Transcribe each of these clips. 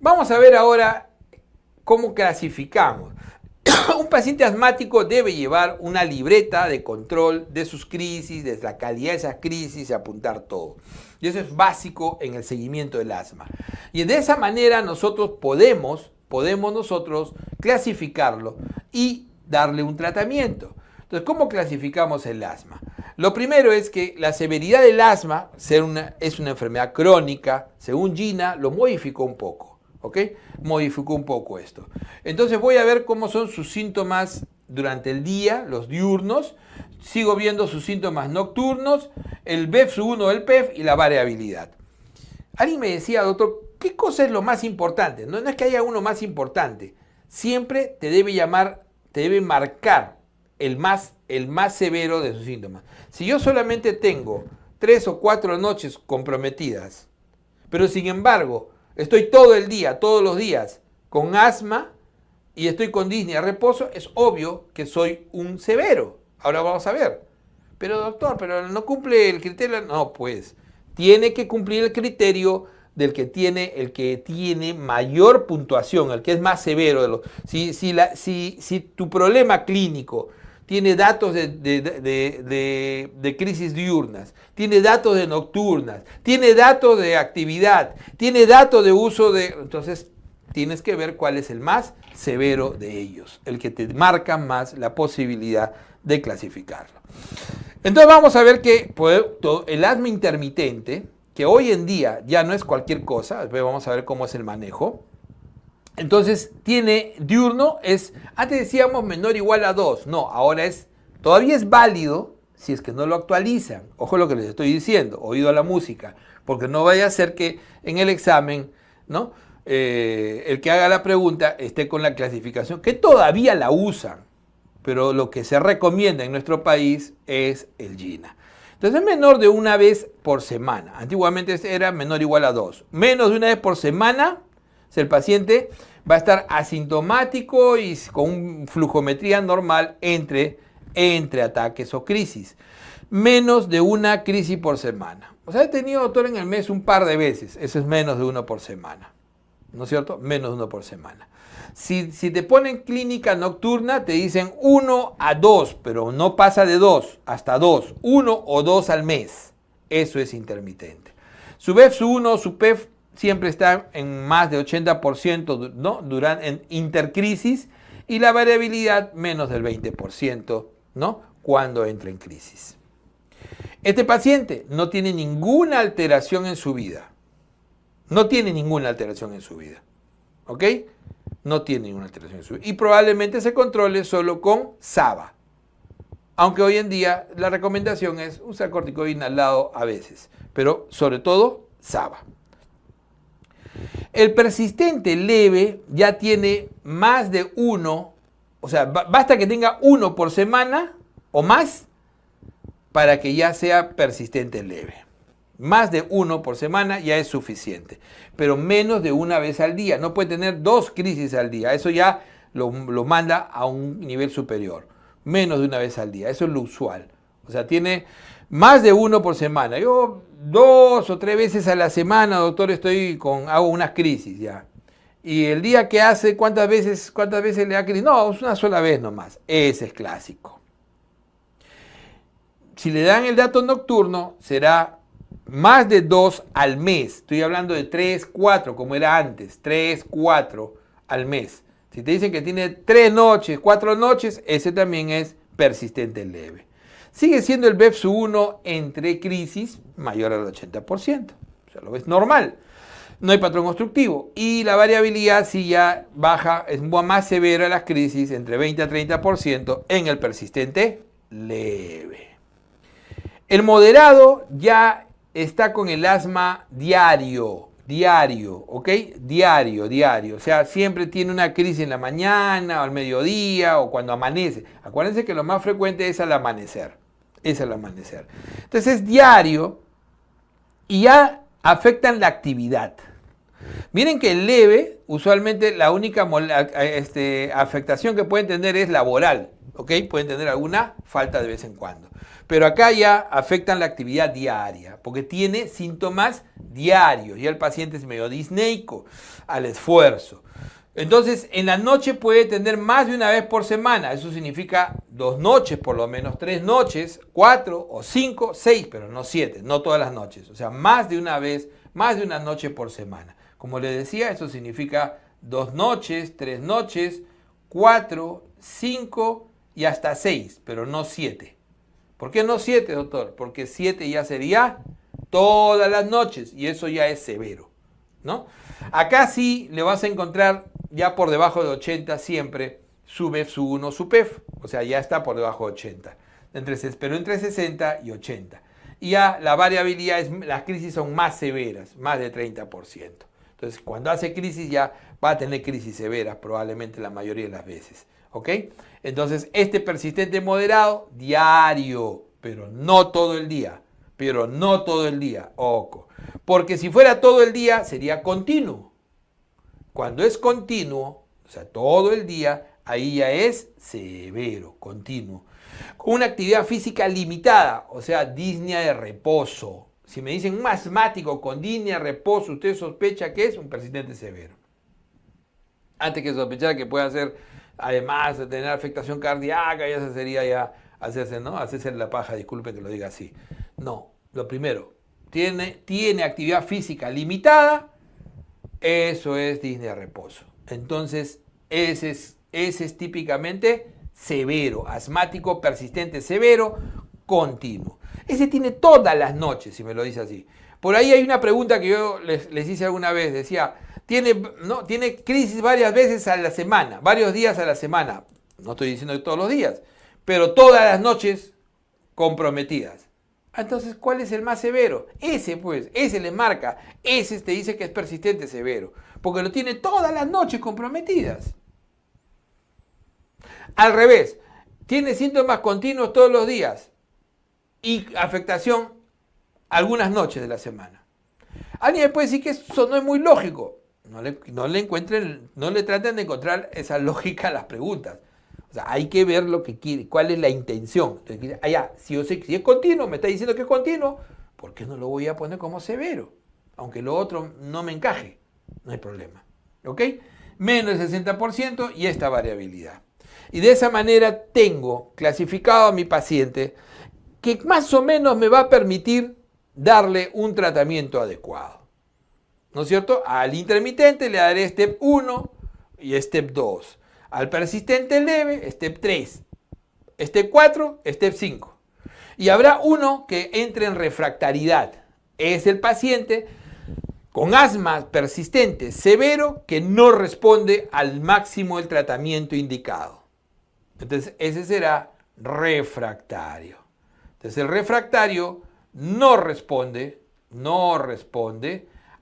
Vamos a ver ahora cómo clasificamos. Un paciente asmático debe llevar una libreta de control de sus crisis, de la calidad de esas crisis y apuntar todo. Y eso es básico en el seguimiento del asma. Y de esa manera nosotros podemos nosotros clasificarlo y darle un tratamiento. Entonces, ¿cómo clasificamos el asma? Lo primero es que la severidad del asma es una enfermedad crónica. Según Gina, lo modificó un poco. ¿Ok? Modificó un poco esto. Entonces voy a ver cómo son sus síntomas durante el día, los diurnos. Sigo viendo sus síntomas nocturnos, el BEFS1, el PEF y la variabilidad. Alguien me decía, doctor, ¿qué cosa es lo más importante? No es que haya uno más importante. Siempre te debe marcar el más severo de sus síntomas. Si yo solamente tengo 3 o 4 noches comprometidas, pero sin embargo estoy todo el día, todos los días, con asma y estoy con disnea, reposo, es obvio que soy un severo. Ahora vamos a ver. Pero doctor, pero no cumple el criterio. No, pues, tiene que cumplir el criterio del que tiene, el que tiene mayor puntuación, el que es más severo. Si tu problema clínico tiene datos de crisis diurnas, tiene datos de nocturnas, tiene datos de actividad, tiene datos de uso de... Entonces, tienes que ver cuál es el más severo de ellos, el que te marca más la posibilidad de clasificarlo. Entonces, vamos a ver que el asma intermitente, que hoy en día ya no es cualquier cosa, después vamos a ver cómo es el manejo. Entonces, tiene diurno, antes decíamos menor o igual a 2. No, ahora todavía es válido si es que no lo actualizan. Ojo lo que les estoy diciendo, oído a la música, porque no vaya a ser que en el examen, ¿no? El que haga la pregunta esté con la clasificación, que todavía la usan, pero lo que se recomienda en nuestro país es el GINA. Entonces, es menor de una vez por semana. Antiguamente era menor o igual a 2. Menos de una vez por semana, el paciente va a estar asintomático y con una flujometría normal entre ataques o crisis. Menos de una crisis por semana. O sea, he tenido, doctor, en el mes un par de veces. Eso es menos de uno por semana. ¿No es cierto? Menos de uno por semana. Si te ponen clínica nocturna, te dicen 1 a 2, pero no pasa de 2 hasta 2. 1 o 2 al mes. Eso es intermitente. Su BEFS1, su PEF siempre está en más de 80%, ¿no? En intercrisis, y la variabilidad menos del 20%, ¿no? Cuando entra en crisis. Este paciente no tiene ninguna alteración en su vida. No tiene ninguna alteración en su vida. ¿Ok? No tiene ninguna alteración en su vida. Y probablemente se controle solo con SABA. Aunque hoy en día la recomendación es usar corticoide inhalado a veces. Pero sobre todo SABA. El persistente leve ya tiene más de 1. O sea, basta que tenga 1 por semana o más para que ya sea persistente leve. Más de 1 por semana ya es suficiente, pero menos de una vez al día. No puede tener 2 crisis al día, eso ya lo manda a un nivel superior. Menos de una vez al día, eso es lo usual. O sea, tiene más de 1 por semana. Yo 2 o 3 veces a la semana, doctor, hago unas crisis ya. Y el día que hace, ¿cuántas veces le da crisis? No, es una sola vez nomás. Ese es clásico. Si le dan el dato nocturno, será más de 2 al mes. Estoy hablando de 3, 4, como era antes. 3, 4 al mes. Si te dicen que tiene 3 noches, 4 noches, ese también es persistente leve. Sigue siendo el BEFS1 entre crisis mayor al 80%. O sea, lo ves normal. No hay patrón constructivo. Y la variabilidad sí ya baja, es más severa las crisis, entre 20 a 30% en el persistente leve. El moderado ya está con el asma diario, ¿ok? Diario. O sea, siempre tiene una crisis en la mañana o al mediodía o cuando amanece. Acuérdense que lo más frecuente es al amanecer. Entonces es diario y ya afectan la actividad. Miren que el leve, usualmente la única afectación que pueden tener es laboral, ¿ok? Pueden tener alguna falta de vez en cuando. Pero acá ya afectan la actividad diaria, porque tiene síntomas diarios. Ya el paciente es medio disneico al esfuerzo. Entonces, en la noche puede tener más de una vez por semana. Eso significa 2 noches, por lo menos 3 noches, 4 o 5, 6, pero no 7, no todas las noches. O sea, más de una vez, más de una noche por semana. Como les decía, eso significa 2 noches, 3 noches, 4, 5 y hasta 6, pero no 7. ¿Por qué no 7, doctor? Porque 7 ya sería todas las noches y eso ya es severo, ¿no? Acá sí le vas a encontrar ya por debajo de 80 siempre su BEF, su 1, su PEF. O sea, ya está por debajo de 80. Pero entre 60 y 80. Y ya la variabilidad, las crisis son más severas, más de 30%. Entonces, cuando hace crisis ya va a tener crisis severas probablemente la mayoría de las veces. ¿Ok? Entonces, este persistente moderado, diario, pero no todo el día. Pero no todo el día, ojo. Porque si fuera todo el día, sería continuo. Cuando es continuo, o sea, todo el día, ahí ya es severo, continuo. Con una actividad física limitada, o sea, disnea de reposo. Si me dicen un asmático con disnea de reposo, usted sospecha que es un persistente severo. Antes que sospechar que pueda ser, además de tener afectación cardíaca, ya sería ya hacerse, ¿no? Hacerse la paja, disculpe que lo diga así. No, lo primero, tiene actividad física limitada, eso es disnea de reposo. Entonces, ese es típicamente severo, asmático, persistente, severo, continuo. Ese tiene todas las noches, si me lo dice así. Por ahí hay una pregunta que yo les hice alguna vez, decía, tiene crisis varias veces a la semana, varios días a la semana. No estoy diciendo que todos los días, pero todas las noches comprometidas. Entonces, ¿cuál es el más severo? Ese, pues, ese le marca. Ese te dice que es persistente severo, porque lo tiene todas las noches comprometidas. Al revés, tiene síntomas continuos todos los días y afectación algunas noches de la semana. Alguien me puede decir que eso no es muy lógico. No le traten de encontrar esa lógica a las preguntas. O sea, hay que ver lo que quiere, cuál es la intención. Entonces, si yo sé que si es continuo, me está diciendo que es continuo, ¿por qué no lo voy a poner como severo? Aunque lo otro no me encaje, no hay problema. ¿Ok? Menos del 60% y esta variabilidad. Y de esa manera tengo clasificado a mi paciente que más o menos me va a permitir darle un tratamiento adecuado. ¿No es cierto? Al intermitente le daré step 1 y step 2. Al persistente leve, step 3. Step 4, step 5. Y habrá uno que entre en refractariedad. Es el paciente con asma persistente severo que no responde al máximo del tratamiento indicado. Entonces, ese será refractario. Entonces, el refractario no responde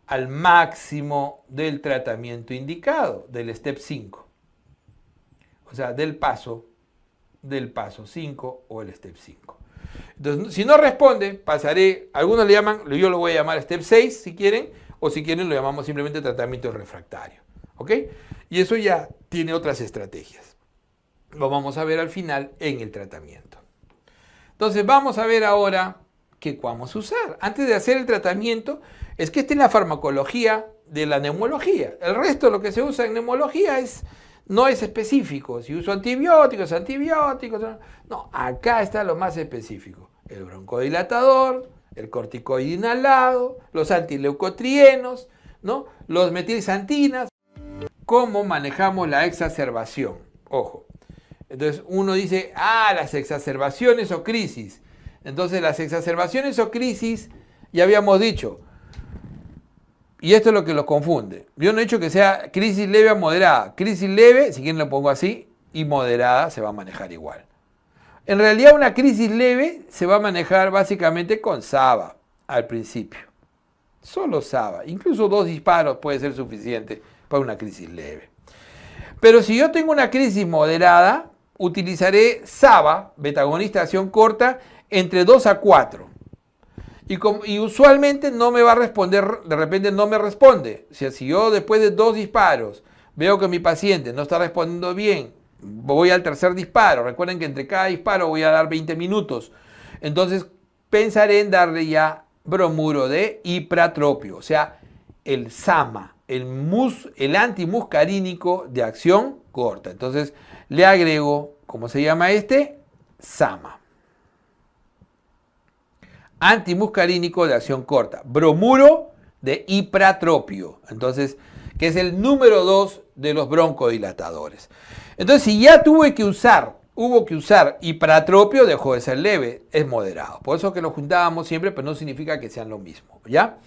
al máximo del tratamiento indicado, del step 5. O sea, del paso 5 o el step 5. Entonces, si no responde, pasaré, algunos le llaman, yo lo voy a llamar step 6 si quieren, o si quieren lo llamamos simplemente tratamiento refractario. ¿Ok? Y eso ya tiene otras estrategias. Lo vamos a ver al final en el tratamiento. Entonces, vamos a ver ahora qué vamos a usar. Antes de hacer el tratamiento, es que esta es la farmacología de la neumología. El resto de lo que se usa en neumología no es específico. Si uso antibióticos. No, acá está lo más específico. El broncodilatador, el corticoide inhalado, los antileucotrienos, ¿no? Los metilxantinas. ¿Cómo manejamos la exacerbación? Ojo. Entonces uno dice, las exacerbaciones o crisis. Entonces las exacerbaciones o crisis, ya habíamos dicho, y esto es lo que los confunde. Yo no he dicho que sea crisis leve a moderada. Crisis leve, si quieren lo pongo así, y moderada se va a manejar igual. En realidad una crisis leve se va a manejar básicamente con SABA al principio. Solo SABA. Incluso 2 disparos puede ser suficiente para una crisis leve. Pero si yo tengo una crisis moderada, utilizaré SABA, beta agonista de acción corta, entre 2 a 4. Y usualmente no me va a responder, de repente no me responde. O sea, si yo después de 2 disparos veo que mi paciente no está respondiendo bien, voy al tercer disparo. Recuerden que entre cada disparo voy a dar 20 minutos. Entonces pensaré en darle ya bromuro de ipratropio, o sea, el SAMA, el antimuscarínico de acción corta. Entonces le agrego, ¿cómo se llama este? SAMA. Antimuscarínico de acción corta. Bromuro de ipratropio. Entonces, que es el número 2 de los broncodilatadores. Entonces, si ya hubo que usar ipratropio, dejó de ser leve, es moderado. Por eso que lo juntábamos siempre, pero no significa que sean lo mismo, ¿ya?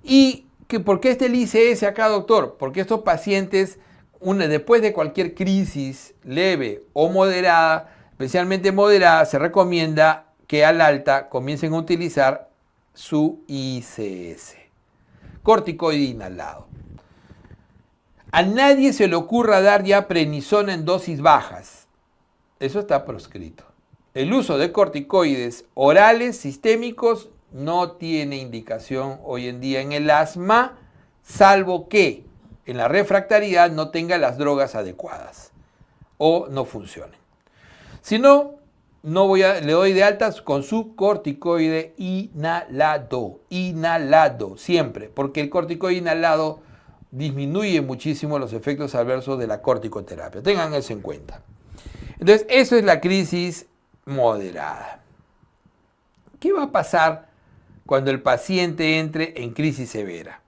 ¿Y por qué está el ICS acá, doctor? Porque estos pacientes, después de cualquier crisis leve o moderada, especialmente moderada, se recomienda que al alta comiencen a utilizar su ICS, corticoide inhalado. A nadie se le ocurra dar ya prednisona en dosis bajas. Eso está proscrito. El uso de corticoides orales sistémicos no tiene indicación hoy en día en el asma, salvo que en la refractariedad no tenga las drogas adecuadas o no funcionen. Si no, le doy de altas con su corticoide inhalado, siempre, porque el corticoide inhalado disminuye muchísimo los efectos adversos de la corticoterapia. Tengan eso en cuenta. Entonces, eso es la crisis moderada. ¿Qué va a pasar cuando el paciente entre en crisis severa?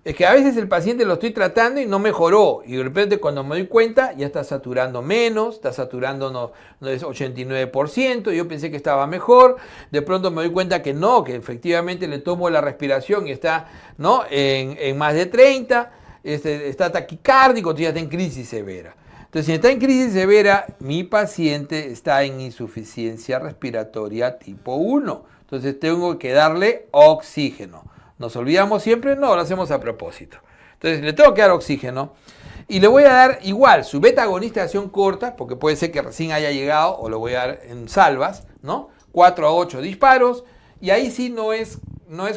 Es que a veces el paciente lo estoy tratando y no mejoró. Y de repente cuando me doy cuenta ya está saturando menos, está saturando no es 89%, yo pensé que estaba mejor. De pronto me doy cuenta que no, que efectivamente le tomo la respiración y está en más de 30, está taquicárdico, entonces ya está en crisis severa. Entonces si está en crisis severa, mi paciente está en insuficiencia respiratoria tipo 1. Entonces tengo que darle oxígeno. ¿Nos olvidamos siempre? No, lo hacemos a propósito. Entonces le tengo que dar oxígeno y le voy a dar igual su beta agonista de acción corta, porque puede ser que recién haya llegado o lo voy a dar en salvas, ¿no? 4 a 8 disparos y ahí sí no es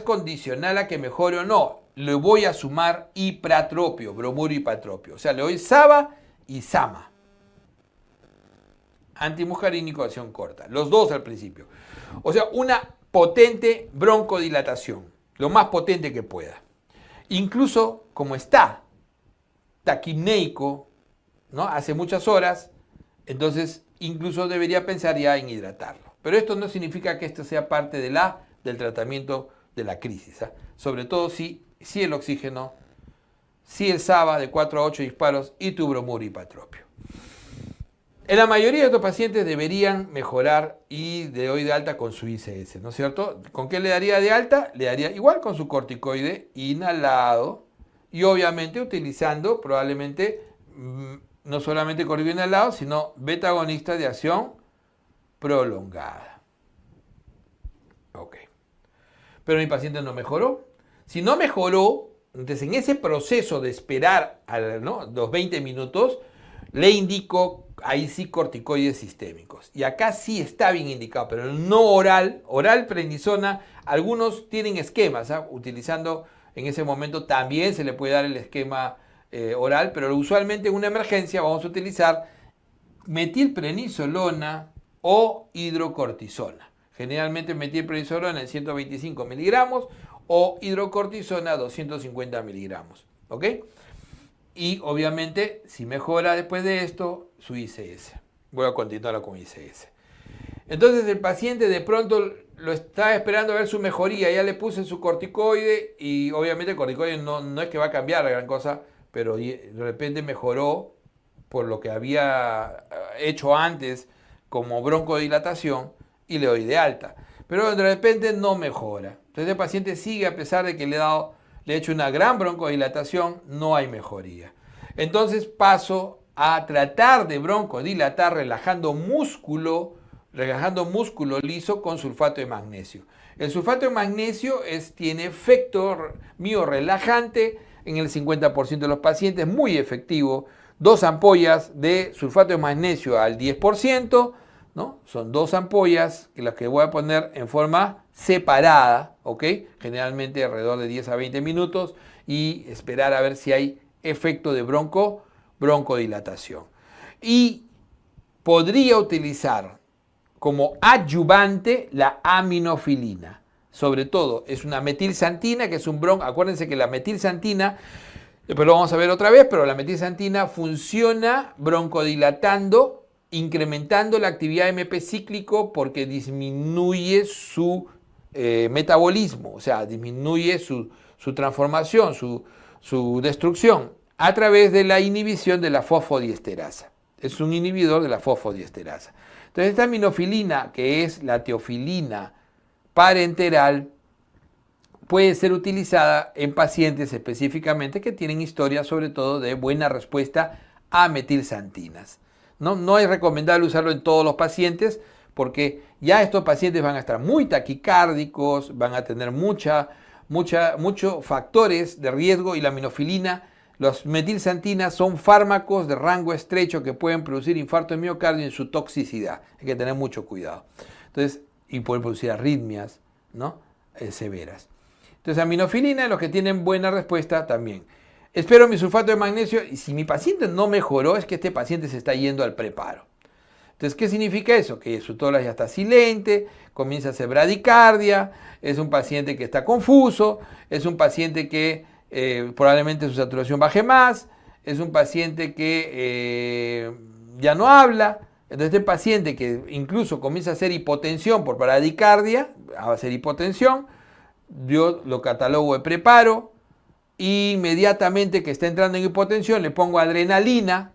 condicional a que mejore o no. Le voy a sumar ipratropio, bromuro ipratropio. O sea, le doy SABA y SAMA. Antimuscarínico de acción corta. Los dos al principio. O sea, una potente broncodilatación. Lo más potente que pueda. Incluso como está taquipneico, ¿no? Hace muchas horas, entonces incluso debería pensar ya en hidratarlo. Pero esto no significa que esto sea parte del tratamiento de la crisis. Sobre todo si el oxígeno, si el SABA de 4 a 8 disparos y tu bromuro ipratropio. En la mayoría de estos pacientes deberían mejorar y le doy de alta con su ICS, ¿no es cierto? ¿Con qué le daría de alta? Le daría igual con su corticoide inhalado y obviamente utilizando probablemente no solamente corticoide inhalado, sino beta agonista de acción prolongada. Ok. Pero mi paciente no mejoró. Si no mejoró, entonces en ese proceso de esperar los 20 minutos, le indico ahí sí corticoides sistémicos. Y acá sí está bien indicado, pero no oral. Oral prednisona, algunos tienen esquemas, utilizando en ese momento también se le puede dar el esquema oral, pero usualmente en una emergencia vamos a utilizar metilprednisolona o hidrocortisona. Generalmente metilprednisolona en 125 miligramos o hidrocortisona 250 miligramos. ¿Ok? Y obviamente, si mejora después de esto, su ICS. Voy a continuar con ICS. Entonces el paciente de pronto lo está esperando a ver su mejoría. Ya le puse su corticoide y obviamente el corticoide no es que va a cambiar la gran cosa, pero de repente mejoró por lo que había hecho antes como broncodilatación y le doy de alta. Pero de repente no mejora. Entonces el paciente sigue a pesar de que le he hecho una gran broncodilatación, no hay mejoría. Entonces paso a tratar de broncodilatar relajando músculo liso con sulfato de magnesio. El sulfato de magnesio tiene efecto miorelajante en el 50% de los pacientes, muy efectivo. 2 ampollas de sulfato de magnesio al 10%, ¿no? Son 2 ampollas que las que voy a poner en forma separada, ¿ok? Generalmente alrededor de 10 a 20 minutos y esperar a ver si hay efecto de broncodilatación. Y podría utilizar como adyuvante la aminofilina. Sobre todo, es una metilsantina, que es un acuérdense que la metilsantina, después lo vamos a ver otra vez, pero la metilsantina funciona broncodilatando, incrementando la actividad MP cíclico porque disminuye su metabolismo, o sea, disminuye su transformación, su destrucción, a través de la inhibición de la fosfodiesterasa. Es un inhibidor de la fosfodiesterasa. Entonces, esta aminofilina, que es la teofilina parenteral, puede ser utilizada en pacientes específicamente que tienen historia sobre todo de buena respuesta a metilsantinas. No es recomendable usarlo en todos los pacientes porque ya estos pacientes van a estar muy taquicárdicos, van a tener muchos factores de riesgo y la aminofilina, los metilsantinas son fármacos de rango estrecho que pueden producir infarto de miocardio en su toxicidad. Hay que tener mucho cuidado. Entonces, y pueden producir arritmias, ¿no? Severas. Entonces, aminofilina, los que tienen buena respuesta también. Espero mi sulfato de magnesio y si mi paciente no mejoró es que este paciente se está yendo al preparo. Entonces, ¿qué significa eso? Que su tórax ya está silente, comienza a hacer bradicardia, es un paciente que está confuso, es un paciente que probablemente su saturación baje más, es un paciente que ya no habla. Entonces este paciente que incluso comienza a hacer hipotensión por bradicardia, a hacer hipotensión, yo lo catalogo de preparo, e inmediatamente que está entrando en hipotensión le pongo adrenalina.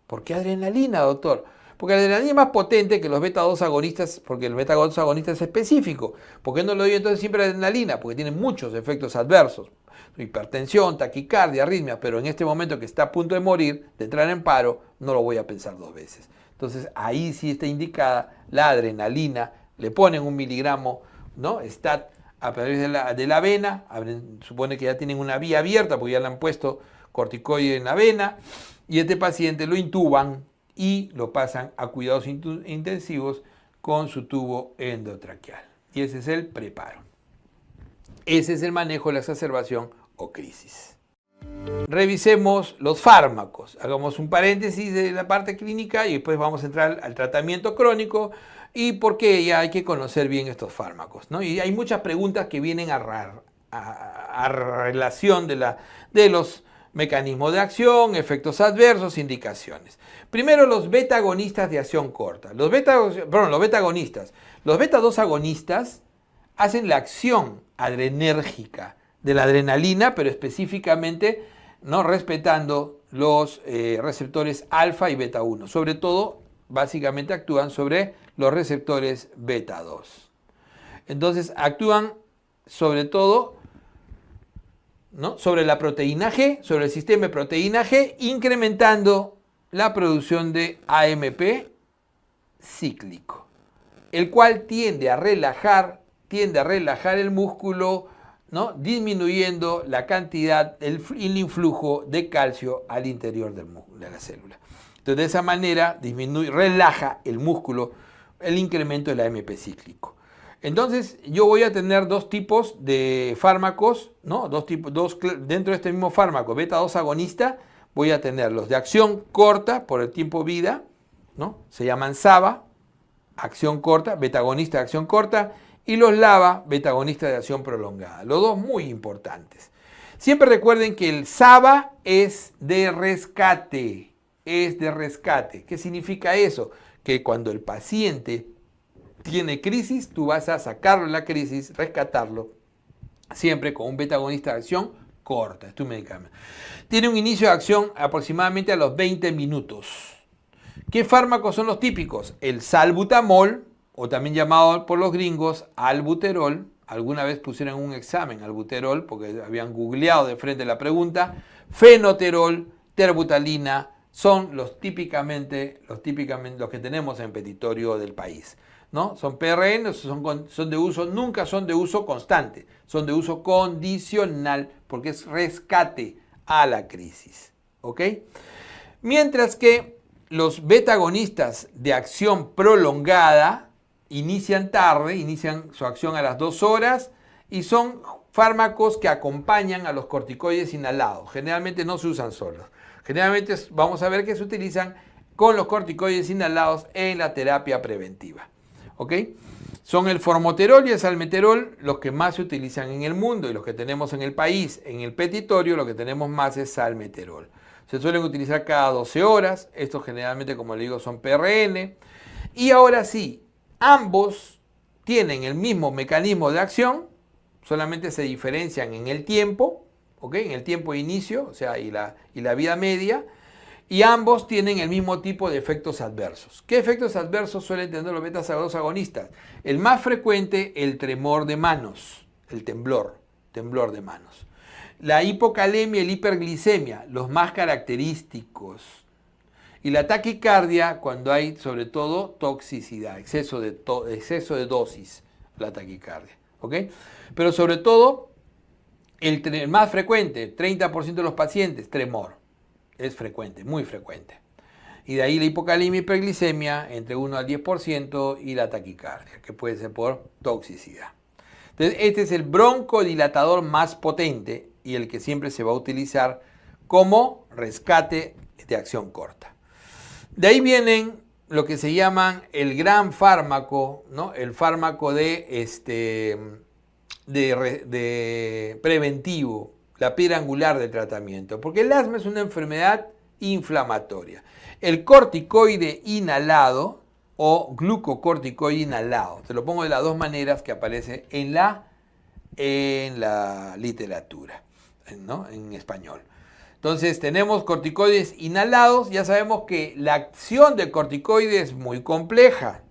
¿Por qué adrenalina, doctor? Porque la adrenalina es más potente que los beta-2 agonistas, porque el beta-2 agonista es específico. ¿Por qué no le doy entonces siempre adrenalina? Porque tiene muchos efectos adversos. Hipertensión, taquicardia, arritmia, pero en este momento que está a punto de morir, de entrar en paro, no lo voy a pensar dos veces. Entonces ahí sí está indicada la adrenalina, le ponen 1 miligramo, ¿no? Stat a través de la vena, supone que ya tienen una vía abierta porque ya le han puesto corticoide en la vena, y este paciente lo intuban y lo pasan a cuidados intensivos con su tubo endotraqueal. Y ese es el preparo. Ese es el manejo de la exacerbación o crisis. Revisemos los fármacos. Hagamos un paréntesis de la parte clínica y después vamos a entrar al tratamiento crónico y por qué ya hay que conocer bien estos fármacos, ¿no? Y hay muchas preguntas que vienen a relación de los mecanismos de acción, efectos adversos, indicaciones. Primero, los beta-agonistas de acción corta. Los beta-agonistas. Los beta-2 agonistas hacen la acción adrenérgica de la adrenalina, pero específicamente no respetando los receptores alfa y beta 1. Sobre todo, básicamente actúan sobre los receptores beta 2. Entonces, actúan sobre todo, ¿no?, sobre la proteína G, sobre el sistema de proteína G, incrementando la producción de AMP cíclico, el cual tiende a relajar el músculo, ¿no?, disminuyendo la cantidad, el influjo de calcio al interior de la célula. Entonces, de esa manera relaja el músculo, el incremento del AMP cíclico. Entonces, yo voy a tener dos tipos de fármacos, ¿no? Dentro de este mismo fármaco, beta-2 agonista, voy a tener los de acción corta por el tiempo vida, ¿no? Se llaman SABA, acción corta, beta-agonista de acción corta, y los LABA, beta-agonistas de acción prolongada. Los dos muy importantes. Siempre recuerden que el SABA es de rescate. ¿Qué significa eso? Que cuando el paciente tiene crisis, tú vas a sacarlo de la crisis, rescatarlo, siempre con un beta-agonista de acción corta. Es tu medicamento. Tiene un inicio de acción aproximadamente a los 20 minutos. ¿Qué fármacos son los típicos? El salbutamol, o también llamado por los gringos albuterol. Alguna vez pusieron un examen albuterol porque habían googleado de frente la pregunta. Fenoterol, terbutalina, son los que tenemos en el petitorio del país, ¿no? Son PRN, son de uso, nunca son de uso constante, son de uso condicional porque es rescate a la crisis, ¿ok? Mientras que los beta-agonistas de acción prolongada inician tarde, inician su acción a las 2 horas y son fármacos que acompañan a los corticoides inhalados. Generalmente no se usan solos. Generalmente vamos a ver que se utilizan con los corticoides inhalados en la terapia preventiva. ¿Ok? Son el formoterol y el salmeterol los que más se utilizan en el mundo y los que tenemos en el país. En el petitorio lo que tenemos más es salmeterol. Se suelen utilizar cada 12 horas. Estos generalmente, como le digo, son PRN. Y ahora sí, ambos tienen el mismo mecanismo de acción, solamente se diferencian en el tiempo, ¿ok? En el tiempo de inicio, o sea, y la vida media. Y ambos tienen el mismo tipo de efectos adversos. ¿Qué efectos adversos suelen tener los beta-2 agonistas? El más frecuente, el tremor de manos, el temblor de manos. La hipocalemia y la hiperglicemia, los más característicos. Y la taquicardia, cuando hay sobre todo toxicidad, exceso de dosis, la taquicardia. ¿Ok? Pero sobre todo, el más frecuente, 30% de los pacientes, tremor. Es frecuente, muy frecuente. Y de ahí la hipocalemia y hiperglicemia entre 1 al 10% y la taquicardia, que puede ser por toxicidad. Entonces, este es el broncodilatador más potente y el que siempre se va a utilizar como rescate de acción corta. De ahí vienen lo que se llaman el gran fármaco, ¿no? El fármaco de preventivo, la piedra angular de tratamiento, porque el asma es una enfermedad inflamatoria. El corticoide inhalado o glucocorticoide inhalado, te lo pongo de las dos maneras que aparece en la literatura, ¿no? En español. Entonces tenemos corticoides inhalados, ya sabemos que la acción de corticoides es muy compleja.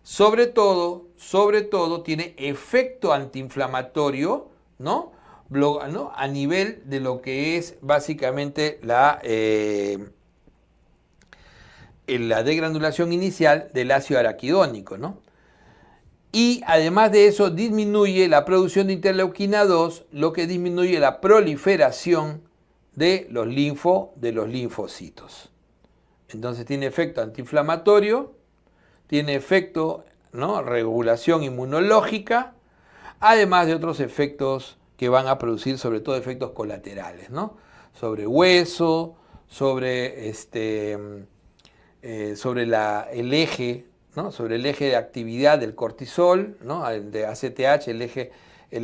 Sobre todo tiene efecto antiinflamatorio, ¿no? A nivel de lo que es básicamente la degranulación inicial del ácido araquidónico, ¿no? Y además de eso disminuye la producción de interleuquina 2, lo que disminuye la proliferación de los linfocitos. Entonces tiene efecto antiinflamatorio, tiene efecto, ¿no? Regulación inmunológica, además de otros efectos que van a producir sobre todo efectos colaterales, ¿no? Sobre hueso, sobre el eje, ¿no? Sobre el eje de actividad del cortisol, ¿no? El de ACTH, el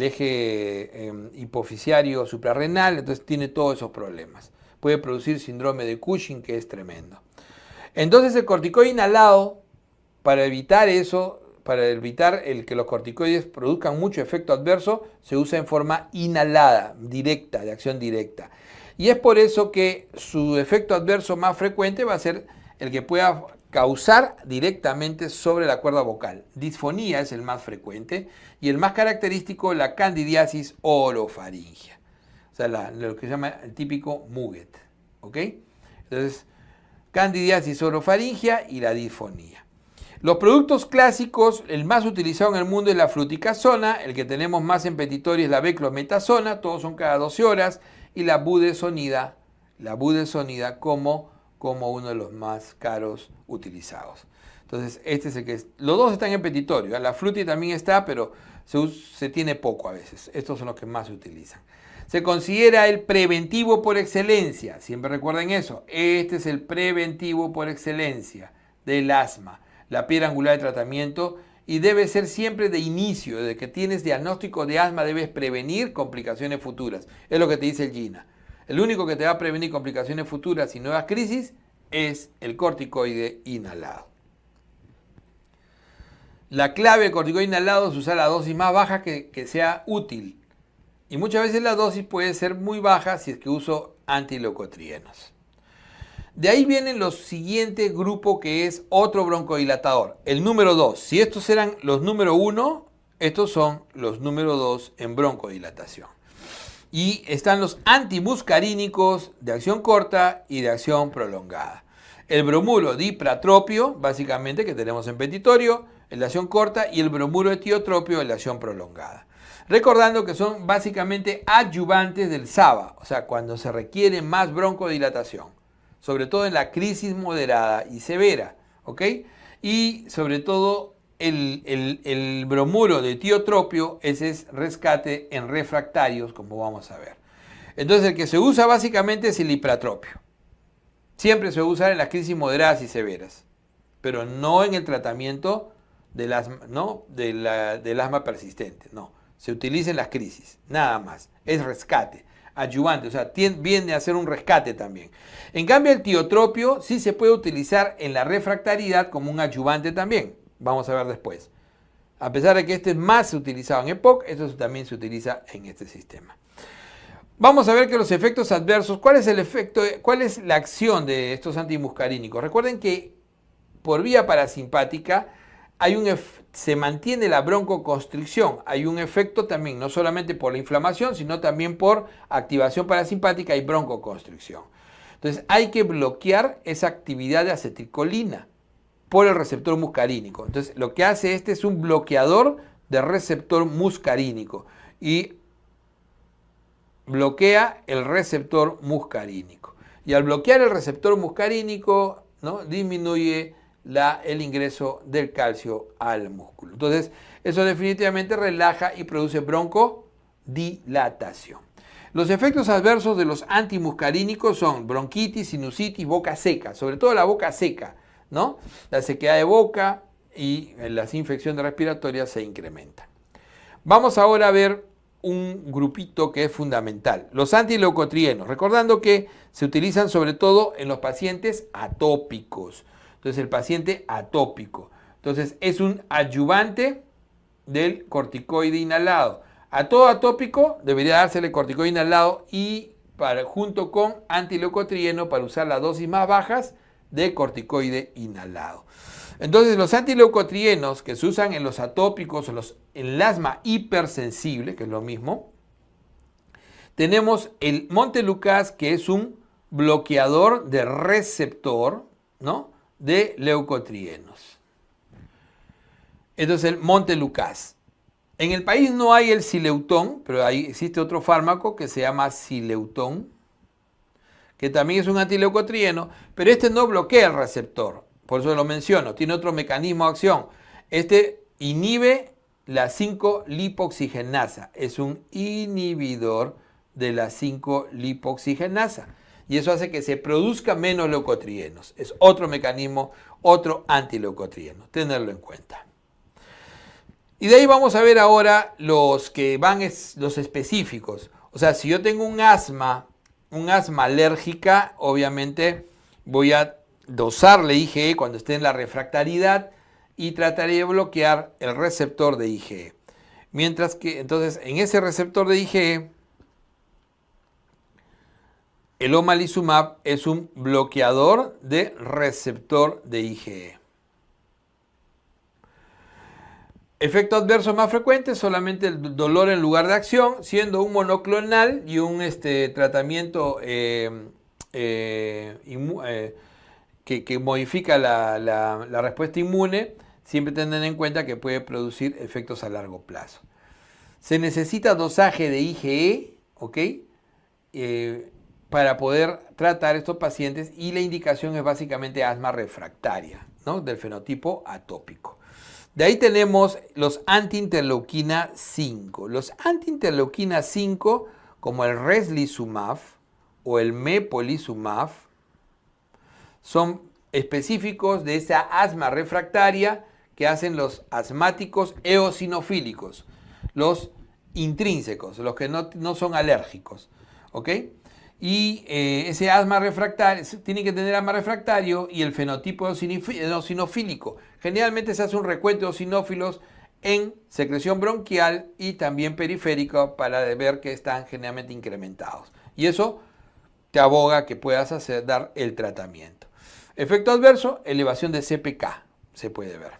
eje hipofisiario suprarrenal, entonces tiene todos esos problemas. Puede producir síndrome de Cushing, que es tremendo. Entonces el corticoide inhalado, para evitar eso, para evitar que los corticoides produzcan mucho efecto adverso, se usa en forma inhalada, directa, de acción directa. Y es por eso que su efecto adverso más frecuente va a ser el que pueda causar directamente sobre la cuerda vocal. Disfonía es el más frecuente y el más característico, la candidiasis orofaringia. O sea, lo que se llama el típico Muget. ¿Ok? Entonces, candidiasis orofaringia y la disfonía. Los productos clásicos, el más utilizado en el mundo es la fluticasona, el que tenemos más en petitorio es la beclometasona, todos son cada 12 horas, y la budesonida como uno de los más caros utilizados. Entonces, este es el que los dos están en petitorio, la fluti también está, pero se tiene poco a veces. Estos son los que más se utilizan. Se considera el preventivo por excelencia, siempre recuerden eso, este es el preventivo por excelencia del asma, la piedra angular de tratamiento, y debe ser siempre de inicio, desde que tienes diagnóstico de asma debes prevenir complicaciones futuras, es lo que te dice el GINA. El único que te va a prevenir complicaciones futuras y nuevas crisis es el corticoide inhalado. La clave del corticoide inhalado es usar la dosis más baja que sea útil. Y muchas veces la dosis puede ser muy baja si es que uso antileucotrienos. De ahí vienen los siguientes grupos, que es otro broncodilatador. El número 2. Si estos eran los número 1, estos son los número 2 en broncodilatación. Y están los antimuscarínicos de acción corta y de acción prolongada. El bromuro dipratropio, básicamente, que tenemos en petitorio, en la acción corta, y el bromuro etiotropio en la acción prolongada. Recordando que son básicamente adyuvantes del SABA, o sea, cuando se requiere más broncodilatación, sobre todo en la crisis moderada y severa, ¿ok? Y sobre todo el bromuro de tiotropio, ese es rescate en refractarios, como vamos a ver. Entonces el que se usa básicamente es el ipratropio. Siempre se usa en las crisis moderadas y severas, pero no en el tratamiento del asma, ¿no? del asma persistente, no. Se utiliza en las crisis, nada más. Es rescate, adyuvante, o sea, viene a ser un rescate también. En cambio, el tiotropio sí se puede utilizar en la refractariedad como un adyuvante también. Vamos a ver después. A pesar de que este es más utilizado en EPOC, esto también se utiliza en este sistema. Vamos a ver que los efectos adversos, ¿cuál es el efecto, cuál es la acción de estos antimuscarínicos? Recuerden que por vía parasimpática se mantiene la broncoconstricción. Hay un efecto también, no solamente por la inflamación, sino también por activación parasimpática y broncoconstricción. Entonces hay que bloquear esa actividad de acetilcolina por el receptor muscarínico. Entonces lo que hace este es un bloqueador de receptor muscarínico y bloquea el receptor muscarínico. Y al bloquear el receptor muscarínico, ¿no?, disminuye el ingreso del calcio al músculo. Entonces, eso definitivamente relaja y produce broncodilatación. Los efectos adversos de los antimuscarínicos son bronquitis, sinusitis, boca seca, sobre todo la boca seca, ¿no? La sequedad de boca y las infecciones respiratorias se incrementan. Vamos ahora a ver un grupito que es fundamental, los antileucotrienos, recordando que se utilizan sobre todo en los pacientes atópicos. Entonces el paciente atópico, entonces es un adyuvante del corticoide inhalado. A todo atópico debería dársele corticoide inhalado y junto con antileucotrieno para usar las dosis más bajas de corticoide inhalado. Entonces los antileucotrienos que se usan en los atópicos o en el asma hipersensible, que es lo mismo, tenemos el Montelukast, que es un bloqueador de receptor, ¿no?, de leucotrienos. Entonces el Montelukast. En el país no hay el Sileutón, pero ahí existe otro fármaco que se llama Sileutón, que también es un antileucotrieno, pero este no bloquea el receptor. Por eso lo menciono, tiene otro mecanismo de acción. Este inhibe la 5-lipoxigenasa, es un inhibidor de la 5-lipoxigenasa. Y eso hace que se produzca menos leucotrienos. Es otro mecanismo, otro antileucotrieno. Tenerlo en cuenta. Y de ahí vamos a ver ahora los que van, los específicos. O sea, si yo tengo un asma alérgica, obviamente voy a dosarle IgE cuando esté en la refractariedad y trataré de bloquear el receptor de IgE. Mientras que, entonces, en ese receptor de IgE, el omalizumab es un bloqueador de receptor de IgE. Efecto adverso más frecuente, solamente el dolor en lugar de acción, siendo un monoclonal y un tratamiento que modifica la respuesta inmune, siempre tener en cuenta que puede producir efectos a largo plazo. Se necesita dosaje de IgE, ¿ok?, para poder tratar estos pacientes, y la indicación es básicamente asma refractaria, ¿no?, del fenotipo atópico. De ahí tenemos los antiinterleuquina 5. Los antiinterleuquina 5, como el Reslizumab o el Mepolizumab, son específicos de esa asma refractaria que hacen los asmáticos eosinofílicos, los intrínsecos, los que no son alérgicos, ¿ok? Y ese asma refractario, tiene que tener asma refractario y el fenotipo eosinofílico. Generalmente se hace un recuento de eosinófilos en secreción bronquial y también periférica para ver que están generalmente incrementados. Y eso te aboga que puedas dar el tratamiento. Efecto adverso, elevación de CPK, se puede ver.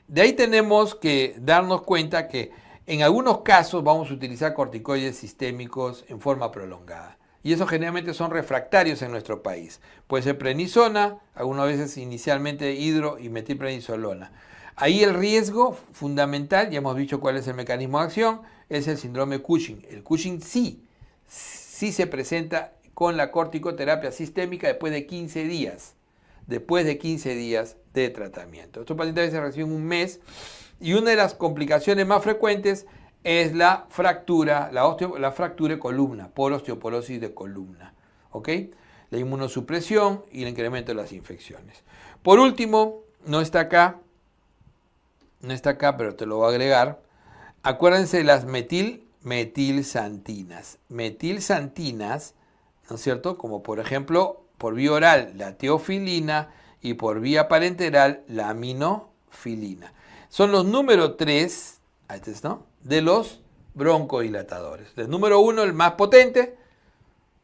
De ahí tenemos que darnos cuenta que en algunos casos vamos a utilizar corticoides sistémicos en forma prolongada. Y esos generalmente son refractarios en nuestro país. Puede ser prednisona, algunas veces inicialmente hidro y metilprednisolona. Ahí el riesgo fundamental, ya hemos dicho cuál es el mecanismo de acción, es el síndrome Cushing. El Cushing sí se presenta con la corticoterapia sistémica después de 15 días después de 15 días de tratamiento. Estos pacientes a veces reciben un mes y una de las complicaciones más frecuentes es la fractura, la fractura de columna, por osteoporosis de columna. ¿Ok? La inmunosupresión y el incremento de las infecciones. Por último, no está acá, pero te lo voy a agregar. Acuérdense de las metilsantinas. Metilsantinas, ¿no es cierto? Como por ejemplo, por vía oral, la teofilina y por vía parenteral, la aminofilina. Son los número 3, ¿no?, de los broncodilatadores. El número 1, el más potente,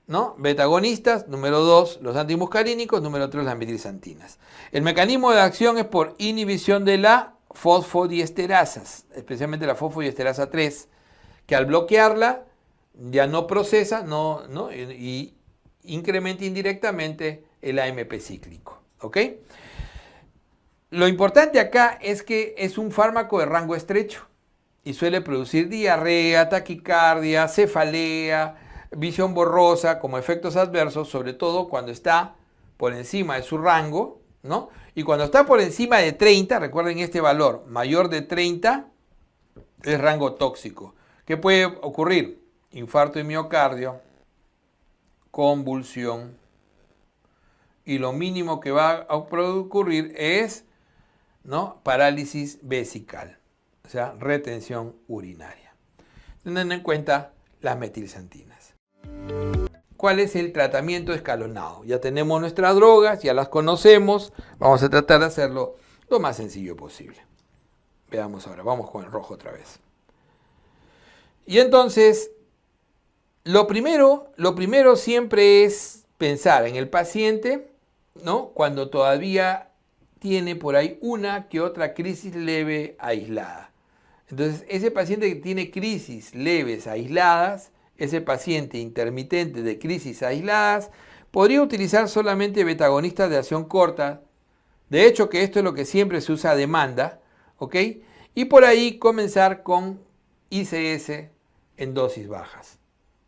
¿no? Beta-agonistas. Número 2, los antimuscarínicos. Número 3, las metilsantinas. El mecanismo de acción es por inhibición de la fosfodiesterasas, especialmente la fosfodiesterasa 3, que al bloquearla ya no procesa y incrementa indirectamente el AMP cíclico. ¿Ok? Lo importante acá es que es un fármaco de rango estrecho y suele producir diarrea, taquicardia, cefalea, visión borrosa como efectos adversos, sobre todo cuando está por encima de su rango, ¿no? Y cuando está por encima de 30, recuerden este valor, mayor de 30 es rango tóxico. ¿Qué puede ocurrir? Infarto de miocardio, convulsión, y lo mínimo que va a ocurrir es, ¿no?, parálisis vesical, o sea, retención urinaria. Teniendo en cuenta las metilsantinas. ¿Cuál es el tratamiento escalonado? Ya tenemos nuestras drogas, ya las conocemos, vamos a tratar de hacerlo lo más sencillo posible. Veamos ahora, vamos con el rojo otra vez. Y entonces, lo primero siempre es pensar en el paciente, ¿no?, cuando todavía tiene por ahí una que otra crisis leve aislada. Entonces, ese paciente que tiene crisis leves aisladas, ese paciente intermitente de crisis aisladas, podría utilizar solamente beta-agonistas de acción corta. De hecho, que esto es lo que siempre se usa a demanda, ¿ok? Y por ahí comenzar con ICS en dosis bajas.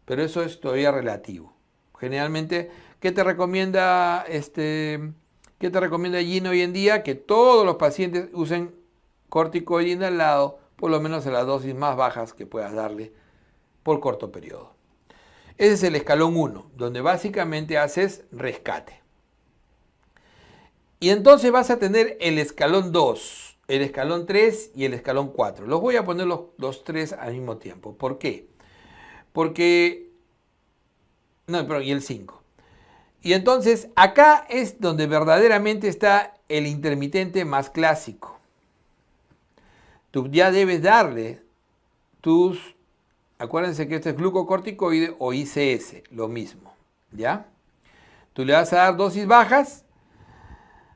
Pero eso es todavía relativo. Generalmente, ¿qué te recomienda Gino hoy en día? Que todos los pacientes usen corticoide inhalado, por lo menos en las dosis más bajas que puedas darle por corto periodo. Ese es el escalón 1, donde básicamente haces rescate. Y entonces vas a tener el escalón 2, el escalón 3 y el escalón 4. Los voy a poner los 3 al mismo tiempo. ¿Por qué? Y el 5. Y entonces acá es donde verdaderamente está el intermitente más clásico. Tú ya debes darle acuérdense que esto es glucocorticoide o ICS, lo mismo, ¿ya? Tú le vas a dar dosis bajas.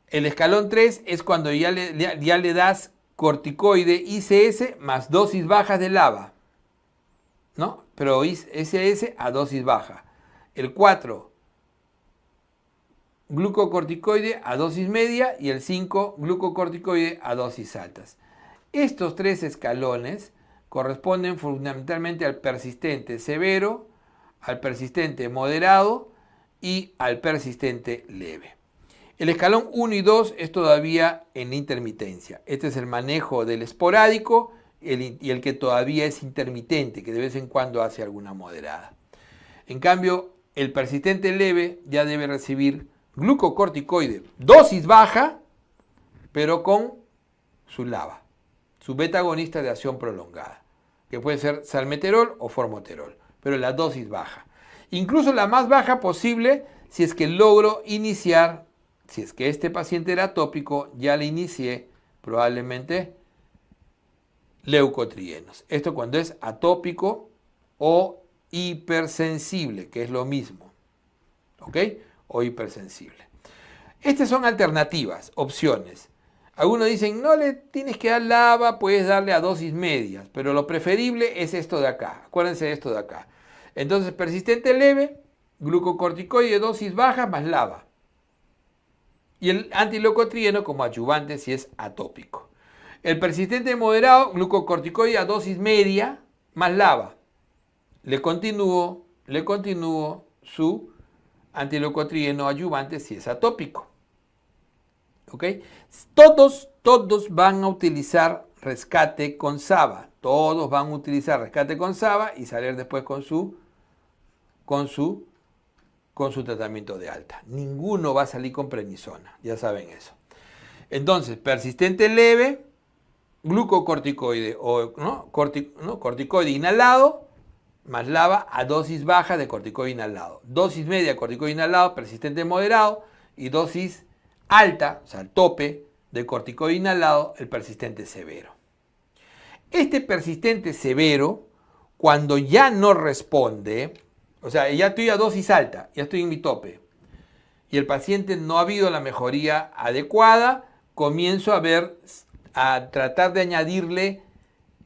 El escalón 3 es cuando ya le das corticoide ICS más dosis bajas de LABA, ¿no? Pero ICS a dosis baja. El 4, glucocorticoide a dosis media, y el 5, glucocorticoide a dosis altas. Estos 3 escalones corresponden fundamentalmente al persistente severo, al persistente moderado y al persistente leve. El escalón 1 y 2 es todavía en intermitencia. Este es el manejo del esporádico y el que todavía es intermitente, que de vez en cuando hace alguna moderada. En cambio, el persistente leve ya debe recibir glucocorticoide, dosis baja, pero con su LABA, su beta-agonista de acción prolongada, que puede ser salmeterol o formoterol, pero la dosis baja. Incluso la más baja posible si es que logro iniciar, si es que este paciente era atópico, ya le inicié probablemente leucotrienos. Esto cuando es atópico o hipersensible, que es lo mismo, ¿ok? O hipersensible. Estas son alternativas, opciones. Algunos dicen, no le tienes que dar LABA, puedes darle a dosis medias, pero lo preferible es esto de acá. Acuérdense de esto de acá. Entonces, persistente leve, glucocorticoide de dosis bajas más LABA. Y el antileucotrieno como adyuvante si es atópico. El persistente moderado, glucocorticoide a dosis media más LABA. Le continúo su antileucotrieno adyuvante si es atópico. ¿Ok? Todos van a utilizar rescate con SABA. Todos van a utilizar rescate con SABA y salir después con su tratamiento de alta. Ninguno va a salir con prednisona, ya saben eso. Entonces, persistente leve, glucocorticoide o corticoide inhalado más LABA a dosis baja de corticoide inhalado. Dosis media de corticoide inhalado, persistente moderado, y dosis alta, o sea, el tope de corticoide inhalado, el persistente severo. Este persistente severo, cuando ya no responde, o sea, ya estoy a dosis alta, ya estoy en mi tope, y el paciente no ha habido la mejoría adecuada, comienzo a tratar de añadirle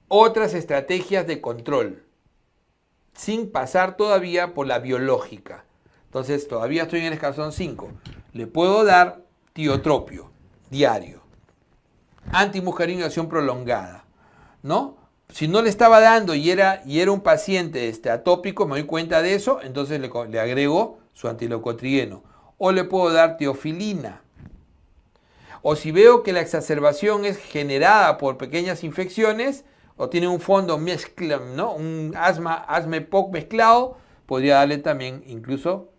otras estrategias de control, sin pasar todavía por la biológica. Entonces, todavía estoy en el escalón 5. Le puedo dar tiotropio diario, antimuscarinización prolongada, ¿no? Si no le estaba dando y era un paciente atópico, me doy cuenta de eso, entonces le agrego su antileucotrieno. O le puedo dar teofilina. O si veo que la exacerbación es generada por pequeñas infecciones o tiene un fondo ¿no? Un asma EPOC mezclado, podría darle también incluso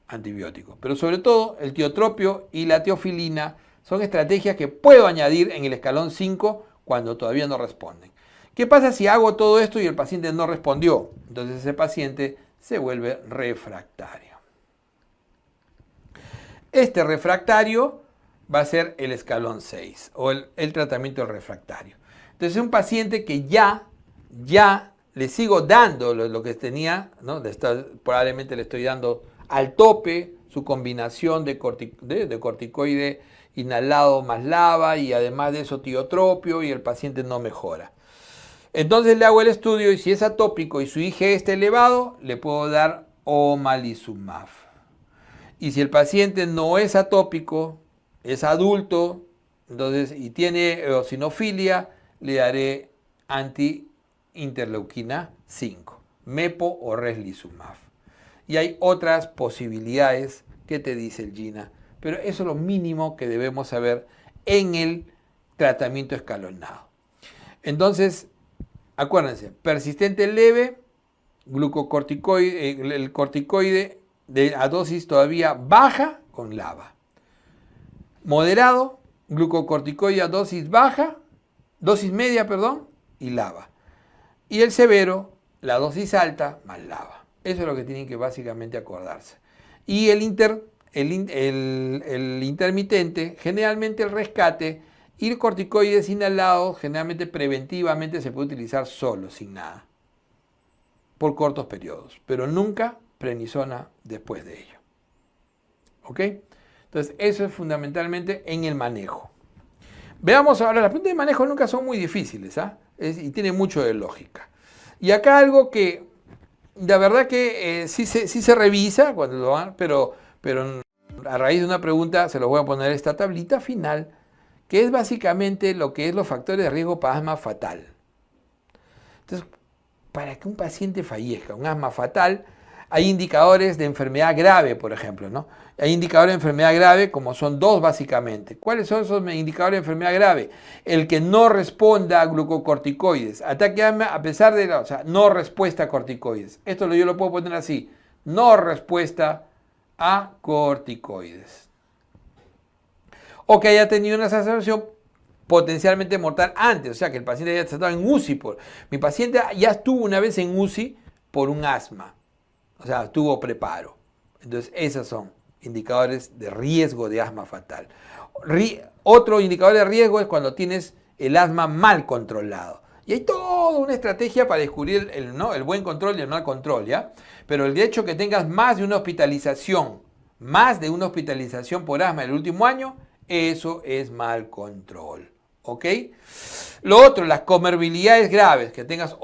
antibióticos. Pero sobre todo el tiotropio y la teofilina son estrategias que puedo añadir en el escalón 5 cuando todavía no responden. ¿Qué pasa si hago todo esto y el paciente no respondió? Entonces ese paciente se vuelve refractario. Este refractario va a ser el escalón 6 o el tratamiento del refractario. Entonces es un paciente que ya le sigo dando lo que tenía, ¿no? Probablemente le estoy dando al tope su combinación de corticoide inhalado más LABA y además de eso tiotropio y el paciente no mejora. Entonces le hago el estudio y si es atópico y su IgE está elevado, le puedo dar omalizumab. Y si el paciente no es atópico, es adulto, entonces y tiene eosinofilia, le daré anti-interleuquina 5, mepo o reslizumab. Y hay otras posibilidades que te dice el GINA, pero eso es lo mínimo que debemos saber en el tratamiento escalonado. Entonces, acuérdense, persistente leve, glucocorticoide, el corticoide a dosis todavía baja con LABA. Moderado, glucocorticoide a dosis baja, dosis media, y LABA. Y el severo, la dosis alta más LABA. Eso es lo que tienen que básicamente acordarse. Y el intermitente, generalmente el rescate y el corticoides inhalados, generalmente preventivamente se puede utilizar solo, sin nada, por cortos periodos, pero nunca prednisona después de ello. ¿Ok? Entonces, eso es fundamentalmente en el manejo. Veamos ahora, las preguntas de manejo nunca son muy difíciles, y tienen mucho de lógica. Y acá algo que, la verdad que sí se revisa, cuando lo van, pero a raíz de una pregunta se los voy a poner esta tablita final, que es básicamente lo que es los factores de riesgo para asma fatal. Entonces, para que un paciente fallezca, un asma fatal, hay indicadores de enfermedad grave, por ejemplo, ¿no? Hay indicadores de enfermedad grave como son dos básicamente. ¿Cuáles son esos indicadores de enfermedad grave? El que no responda a glucocorticoides. Ataque asma a pesar de no respuesta a corticoides. Esto yo lo puedo poner así. No respuesta a corticoides. O que haya tenido una exacerbación potencialmente mortal antes. O sea, que el paciente haya estado en UCI. Mi paciente ya estuvo una vez en UCI por un asma. O sea, tuvo preparo. Entonces, esos son indicadores de riesgo de asma fatal. Otro indicador de riesgo es cuando tienes el asma mal controlado. Y hay toda una estrategia para descubrir el buen control y el mal control, ¿ya? Pero el hecho que tengas más de una hospitalización por asma en el último año, eso es mal control. ¿Ok? Lo otro, las comorbilidades graves, que tengas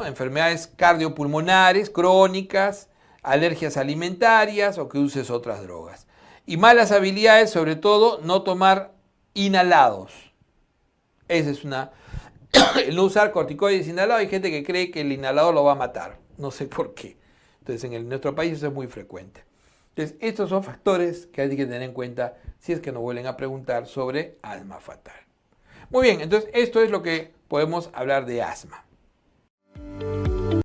enfermedades cardiopulmonares, crónicas, alergias alimentarias o que uses otras drogas. Y malas habilidades, sobre todo, no tomar inhalados. Esa es el no usar corticoides inhalados. Hay gente que cree que el inhalador lo va a matar. No sé por qué. Entonces, en nuestro país eso es muy frecuente. Entonces, estos son factores que hay que tener en cuenta si es que nos vuelven a preguntar sobre asma fatal. Muy bien, entonces esto es lo que podemos hablar de asma.